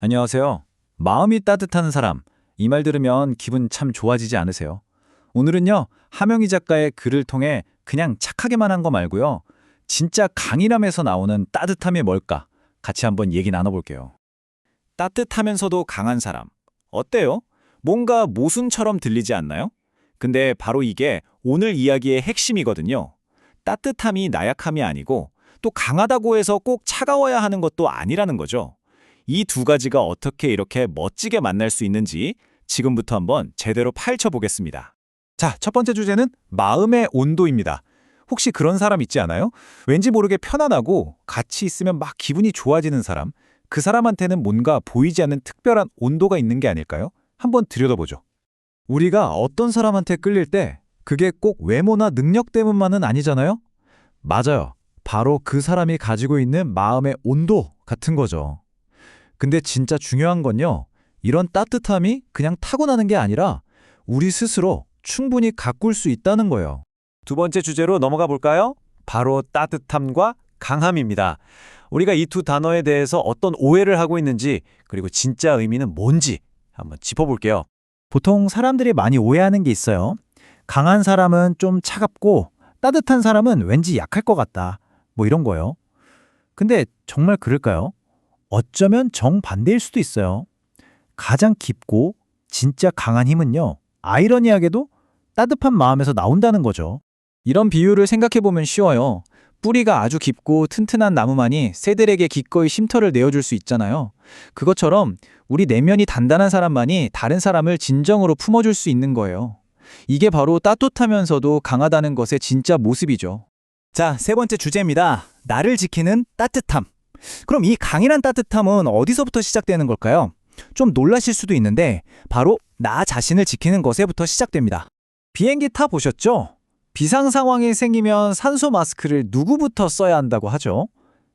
안녕하세요. 마음이 따뜻한 사람. 이 말 들으면 기분 참 좋아지지 않으세요? 오늘은요, 하명희 작가의 글을 통해 그냥 착하게만 한 거 말고요. 진짜 강인함에서 나오는 따뜻함이 뭘까? 같이 한번 얘기 나눠볼게요. 따뜻하면서도 강한 사람. 어때요? 뭔가 모순처럼 들리지 않나요? 근데 바로 이게 오늘 이야기의 핵심이거든요. 따뜻함이 나약함이 아니고 또 강하다고 해서 꼭 차가워야 하는 것도 아니라는 거죠. 이 두 가지가 어떻게 이렇게 멋지게 만날 수 있는지 지금부터 한번 제대로 파헤쳐 보겠습니다. 자, 첫 번째 주제는 마음의 온도입니다. 혹시 그런 사람 있지 않아요? 왠지 모르게 편안하고 같이 있으면 막 기분이 좋아지는 사람. 그 사람한테는 뭔가 보이지 않는 특별한 온도가 있는 게 아닐까요? 한번 들여다보죠. 우리가 어떤 사람한테 끌릴 때 그게 꼭 외모나 능력 때문만은 아니잖아요? 맞아요. 바로 그 사람이 가지고 있는 마음의 온도 같은 거죠. 근데 진짜 중요한 건요, 이런 따뜻함이 그냥 타고나는 게 아니라 우리 스스로 충분히 가꿀 수 있다는 거예요. 두 번째 주제로 넘어가 볼까요? 바로 따뜻함과 강함입니다. 우리가 이 두 단어에 대해서 어떤 오해를 하고 있는지, 그리고 진짜 의미는 뭔지 한번 짚어볼게요. 보통 사람들이 많이 오해하는 게 있어요. 강한 사람은 좀 차갑고 따뜻한 사람은 왠지 약할 것 같다. 뭐 이런 거요. 근데 정말 그럴까요? 어쩌면 정반대일 수도 있어요. 가장 깊고 진짜 강한 힘은요, 아이러니하게도 따뜻한 마음에서 나온다는 거죠. 이런 비유를 생각해보면 쉬워요. 뿌리가 아주 깊고 튼튼한 나무만이 새들에게 기꺼이 쉼터를 내어줄 수 있잖아요. 그것처럼 우리 내면이 단단한 사람만이 다른 사람을 진정으로 품어줄 수 있는 거예요. 이게 바로 따뜻하면서도 강하다는 것의 진짜 모습이죠. 자, 세 번째 주제입니다. 나를 지키는 따뜻함. 그럼 이 강인한 따뜻함은 어디서부터 시작되는 걸까요? 좀 놀라실 수도 있는데 바로 나 자신을 지키는 것에부터 시작됩니다. 비행기 타 보셨죠? 비상 상황이 생기면 산소 마스크를 누구부터 써야 한다고 하죠?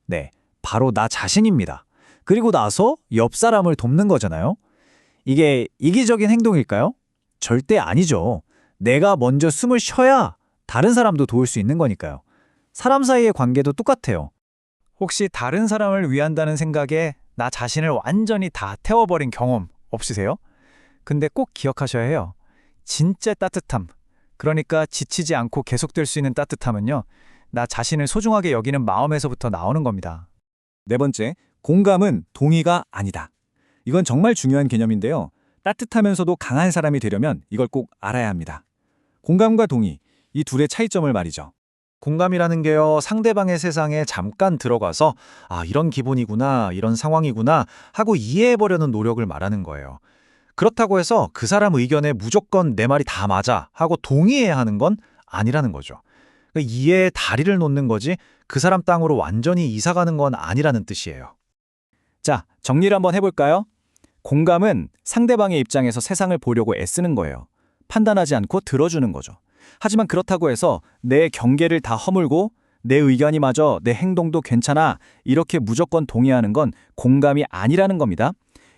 네, 바로 나 자신입니다. 그리고 나서 옆 사람을 돕는 거잖아요. 이게 이기적인 행동일까요? 절대 아니죠. 내가 먼저 숨을 쉬어야 다른 사람도 도울 수 있는 거니까요. 사람 사이의 관계도 똑같아요. 혹시 다른 사람을 위한다는 생각에 나 자신을 완전히 다 태워버린 경험 없으세요? 근데 꼭 기억하셔야 해요. 진짜 따뜻함, 그러니까 지치지 않고 계속될 수 있는 따뜻함은요, 나 자신을 소중하게 여기는 마음에서부터 나오는 겁니다. 네 번째, 공감은 동의가 아니다. 이건 정말 중요한 개념인데요. 따뜻하면서도 강한 사람이 되려면 이걸 꼭 알아야 합니다. 공감과 동의, 이 둘의 차이점을 말이죠. 공감이라는 게요, 상대방의 세상에 잠깐 들어가서 이런 기분이구나, 이런 상황이구나 하고 이해해보려는 노력을 말하는 거예요. 그렇다고 해서 그 사람 의견에 무조건 내 말이 다 맞아 하고 동의해야 하는 건 아니라는 거죠. 그러니까 이해의 다리를 놓는 거지 그 사람 땅으로 완전히 이사가는 건 아니라는 뜻이에요. 자, 정리를 한번 해볼까요? 공감은 상대방의 입장에서 세상을 보려고 애쓰는 거예요. 판단하지 않고 들어주는 거죠. 하지만 그렇다고 해서 내 경계를 다 허물고 내 의견이 맞아, 내 행동도 괜찮아 이렇게 무조건 동의하는 건 공감이 아니라는 겁니다.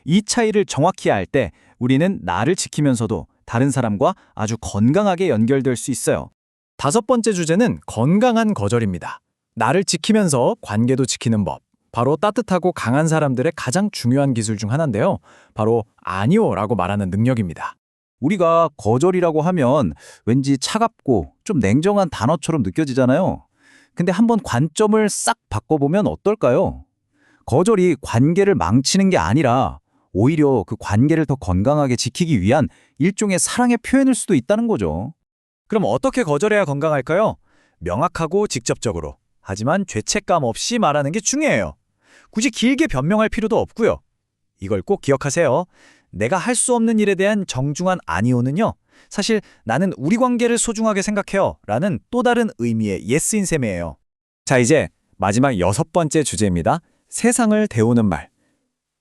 이 차이를 정확히 알 때 우리는 나를 지키면서도 다른 사람과 아주 건강하게 연결될 수 있어요. 다섯 번째 주제는 건강한 거절입니다. 나를 지키면서 관계도 지키는 법. 바로 따뜻하고 강한 사람들의 가장 중요한 기술 중 하나인데요. 바로 아니요라고 말하는 능력입니다. 우리가 거절이라고 하면 왠지 차갑고 좀 냉정한 단어처럼 느껴지잖아요. 근데 한번 관점을 싹 바꿔보면 어떨까요? 거절이 관계를 망치는 게 아니라 오히려 그 관계를 더 건강하게 지키기 위한 일종의 사랑의 표현일 수도 있다는 거죠. 그럼 어떻게 거절해야 건강할까요? 명확하고 직접적으로. 하지만 죄책감 없이 말하는 게 중요해요. 굳이 길게 변명할 필요도 없고요. 이걸 꼭 기억하세요. 내가 할 수 없는 일에 대한 정중한 아니오는요, 사실 나는 우리 관계를 소중하게 생각해요 라는 또 다른 의미의 예스인 셈이에요. 자, 이제 마지막 여섯 번째 주제입니다. 세상을 데우는 말.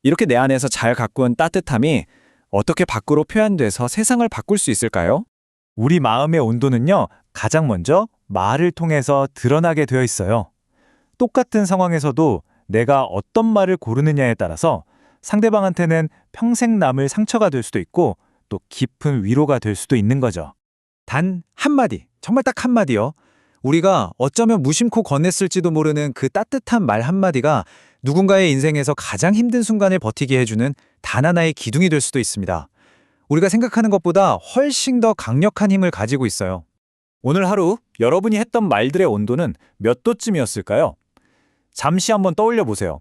이렇게 내 안에서 잘 가꾼 따뜻함이 어떻게 밖으로 표현돼서 세상을 바꿀 수 있을까요? 우리 마음의 온도는요, 가장 먼저 말을 통해서 드러나게 되어 있어요. 똑같은 상황에서도 내가 어떤 말을 고르느냐에 따라서 상대방한테는 평생 남을 상처가 될 수도 있고 또 깊은 위로가 될 수도 있는 거죠. 단 한마디, 정말 딱 한마디요. 우리가 어쩌면 무심코 건넸을지도 모르는 그 따뜻한 말 한마디가 누군가의 인생에서 가장 힘든 순간을 버티게 해주는 단 하나의 기둥이 될 수도 있습니다. 우리가 생각하는 것보다 훨씬 더 강력한 힘을 가지고 있어요. 오늘 하루 여러분이 했던 말들의 온도는 몇 도쯤이었을까요? 잠시 한번 떠올려 보세요.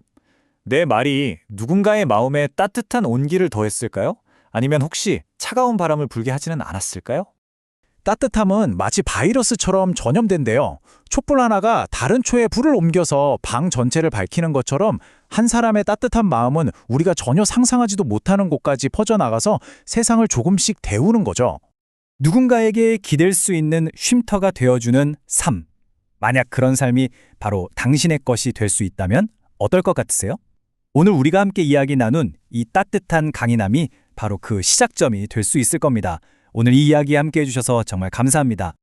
내 말이 누군가의 마음에 따뜻한 온기를 더했을까요? 아니면 혹시 차가운 바람을 불게 하지는 않았을까요? 따뜻함은 마치 바이러스처럼 전염된대요. 촛불 하나가 다른 초에 불을 옮겨서 방 전체를 밝히는 것처럼 한 사람의 따뜻한 마음은 우리가 전혀 상상하지도 못하는 곳까지 퍼져나가서 세상을 조금씩 데우는 거죠. 누군가에게 기댈 수 있는 쉼터가 되어주는 삶. 만약 그런 삶이 바로 당신의 것이 될 수 있다면 어떨 것 같으세요? 오늘 우리가 함께 이야기 나눈 이 따뜻한 강인함이 바로 그 시작점이 될 수 있을 겁니다. 오늘 이 이야기 함께 해주셔서 정말 감사합니다.